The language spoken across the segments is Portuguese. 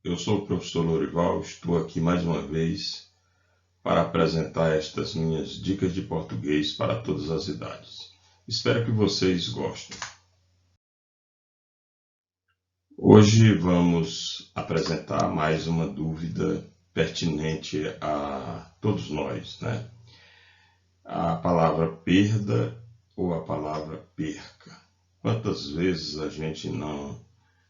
Eu sou o professor Lorival, estou aqui mais uma vez para apresentar estas minhas dicas de português para todas as idades. Espero que vocês gostem. Hoje vamos apresentar mais uma dúvida pertinente a todos nós, né? A palavra perda ou a palavra perca. Quantas vezes a gente não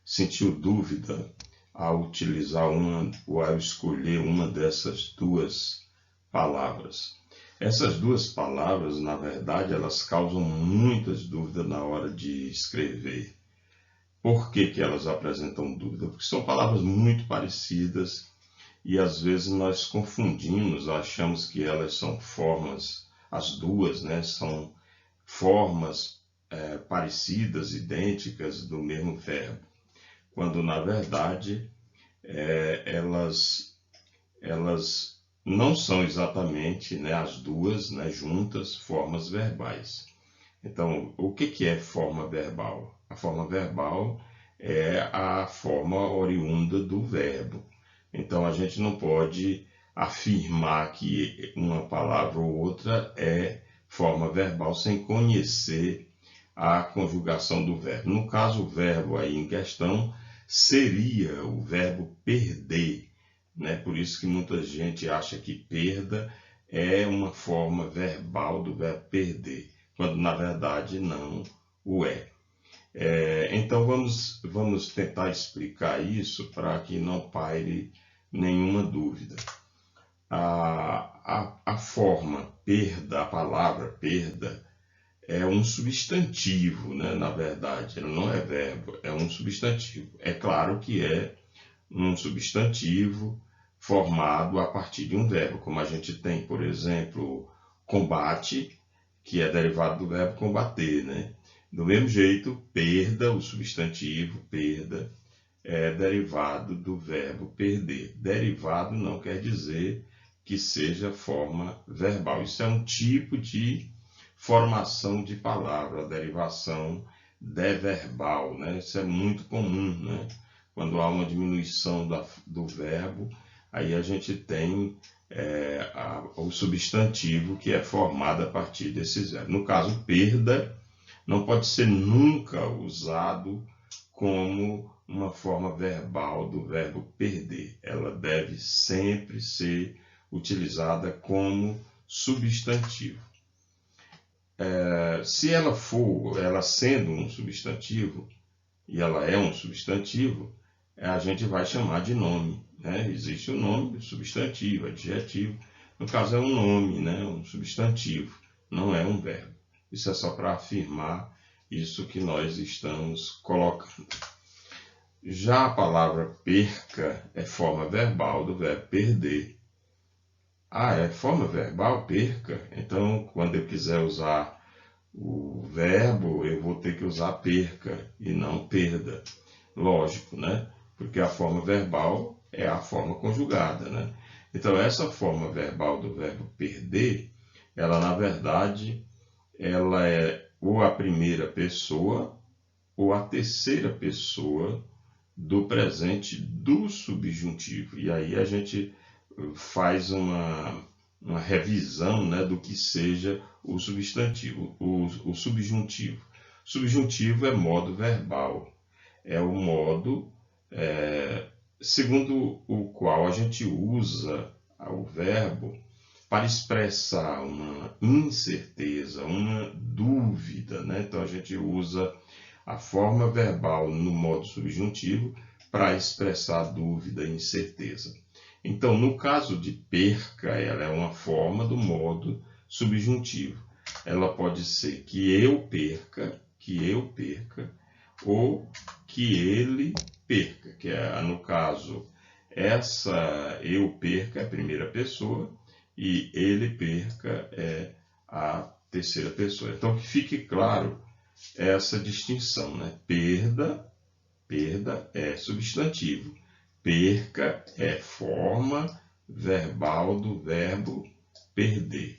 sentiu dúvida ao utilizar uma ou ao escolher uma dessas duas palavras? Essas duas palavras, na verdade, elas causam muitas dúvidas na hora de escrever. Por que que elas apresentam dúvida? Porque são palavras muito parecidas e às vezes nós confundimos, achamos que elas são formas, as duas, né, são formas parecidas, idênticas do mesmo verbo, quando na verdade elas não são exatamente, né, as duas, né, juntas, formas verbais. Então, o que é forma verbal? A forma verbal é a forma oriunda do verbo. Então, a gente não pode afirmar que uma palavra ou outra é forma verbal sem conhecer a conjugação do verbo. No caso, o verbo aí em questão seria o verbo perder, né? Por isso que muita gente acha que perda é uma forma verbal do verbo perder, quando na verdade não o é. Então vamos tentar explicar isso para que não paire nenhuma dúvida. A forma perda, a palavra perda, é um substantivo, né? Na verdade, ele não é verbo, é um substantivo. É claro que é um substantivo formado a partir de um verbo, como a gente tem, por exemplo, combate, que é derivado do verbo combater, né? Do mesmo jeito, perda, o substantivo perda, é derivado do verbo perder. Derivado não quer dizer que seja forma verbal. Isso é um tipo de formação de palavra, a derivação deverbal, né? Isso é muito comum, né? Quando há uma diminuição do verbo, aí a gente tem o substantivo que é formado a partir desses verbos. No caso, perda não pode ser nunca usado como uma forma verbal do verbo perder. Ela deve sempre ser utilizada como substantivo. Se ela sendo um substantivo, e ela é um substantivo, a gente vai chamar de nome, né? Existe o nome, substantivo, adjetivo. No caso é um nome, né? Um substantivo, não é um verbo. Isso é só para afirmar isso que nós estamos colocando. Já a palavra perca é forma verbal do verbo perder. É forma verbal perca? Então, quando eu quiser usar o verbo, eu vou ter que usar perca e não perda. Lógico, né? Porque a forma verbal é a forma conjugada, né? Então, essa forma verbal do verbo perder, ela na verdade, ela é ou a primeira pessoa ou a terceira pessoa do presente do subjuntivo. E aí a gente faz uma revisão, né, do que seja o substantivo, o subjuntivo. Subjuntivo é modo verbal, é o modo segundo o qual a gente usa o verbo para expressar uma incerteza, uma dúvida, né? Então a gente usa a forma verbal no modo subjuntivo para expressar dúvida e incerteza. Então, no caso de perca, ela é uma forma do modo subjuntivo. Ela pode ser que eu perca, ou que ele perca, que é, no caso, essa eu perca é a primeira pessoa e ele perca é a terceira pessoa. Então, que fique claro essa distinção, né? Perda é substantivo. Perca é forma verbal do verbo perder.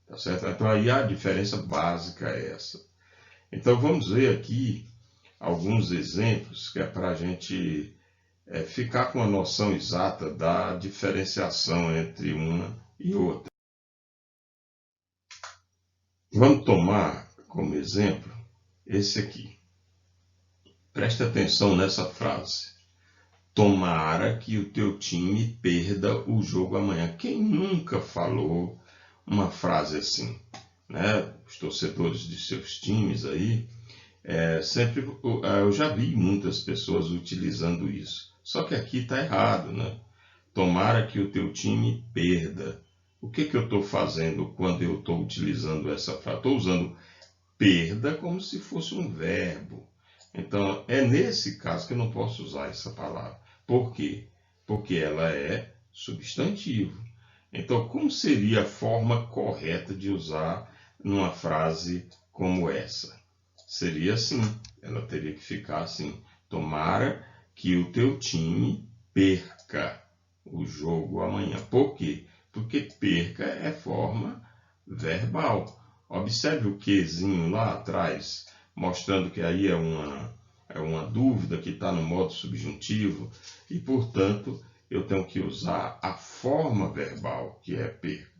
Tá certo? Então aí a diferença básica é essa. Então vamos ver aqui alguns exemplos que é para a gente ficar com a noção exata da diferenciação entre uma e outra. Vamos tomar como exemplo esse aqui. Preste atenção nessa frase. Tomara que o teu time perda o jogo amanhã. Quem nunca falou uma frase assim, né? Os torcedores de seus times aí, sempre eu já vi muitas pessoas utilizando isso. Só que aqui está errado, né? Tomara que o teu time perda. O que eu estou fazendo quando eu estou utilizando essa frase? Estou usando perda como se fosse um verbo. Então, é nesse caso que eu não posso usar essa palavra. Por quê? Porque ela é substantivo. Então, como seria a forma correta de usar numa frase como essa? Seria assim, ela teria que ficar assim. Tomara que o teu time perca o jogo amanhã. Por quê? Porque perca é forma verbal. Observe o quezinho lá atrás, mostrando que aí é uma dúvida que está no modo subjuntivo e, portanto, eu tenho que usar a forma verbal, que é perca.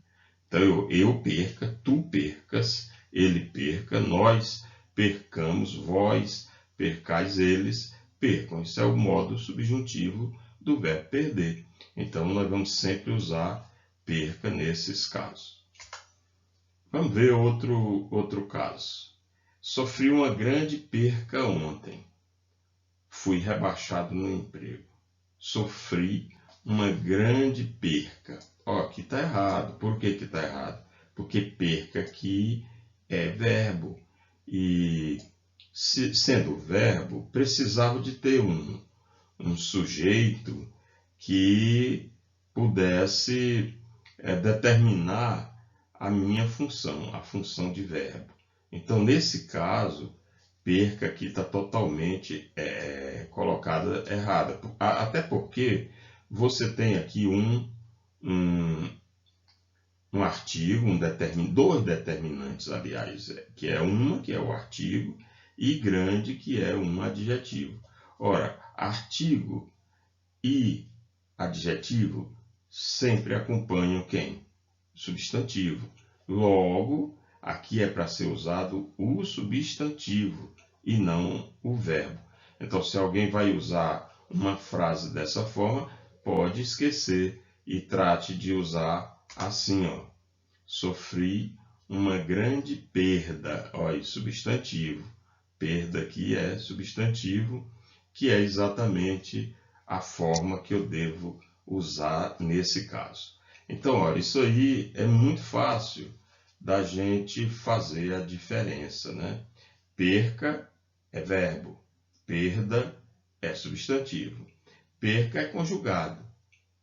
Então, eu perca, tu percas, ele perca, nós percamos, vós percais, eles percam. Isso é o modo subjuntivo do verbo perder. Então, nós vamos sempre usar perca nesses casos. Vamos ver outro caso. Sofri uma grande perca ontem. Fui rebaixado no emprego. Sofri uma grande perca. Aqui está errado. Por que está errado? Porque perca aqui é verbo. E sendo verbo, precisava de ter um sujeito que pudesse determinar a minha função, a função de verbo. Então, nesse caso, perca aqui está totalmente colocada errada. Até porque você tem aqui um artigo, dois determinantes, aliás, que é o artigo, e grande, que é um adjetivo. Ora, artigo e adjetivo sempre acompanham quem? Substantivo. Logo, aqui é para ser usado o substantivo e não o verbo. Então, se alguém vai usar uma frase dessa forma, pode esquecer e trate de usar assim, ó. Sofri uma grande perda. Olha, substantivo. Perda aqui é substantivo, que é exatamente a forma que eu devo usar nesse caso. Então, olha, isso aí é muito fácil da gente fazer a diferença, né? Perca é verbo, perda é substantivo. Perca é conjugado.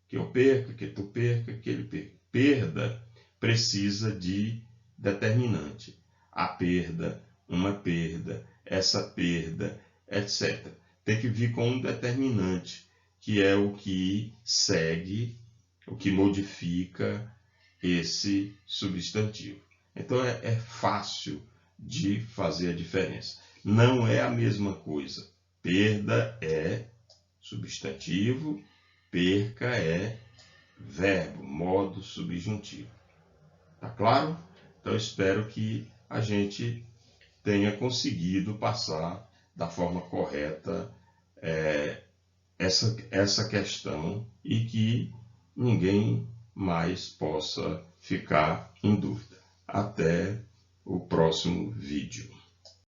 Que eu perca, que tu perca, que ele perca. Perda precisa de determinante. A perda, uma perda, essa perda, etc. Tem que vir com um determinante, que é o que segue, o que modifica esse substantivo. Então é fácil de fazer a diferença. Não é a mesma coisa. Perda é substantivo, perca é verbo, modo subjuntivo. Tá claro? Então espero que a gente tenha conseguido passar da forma correta essa questão e que ninguém mais possa ficar em dúvida. Até o próximo vídeo.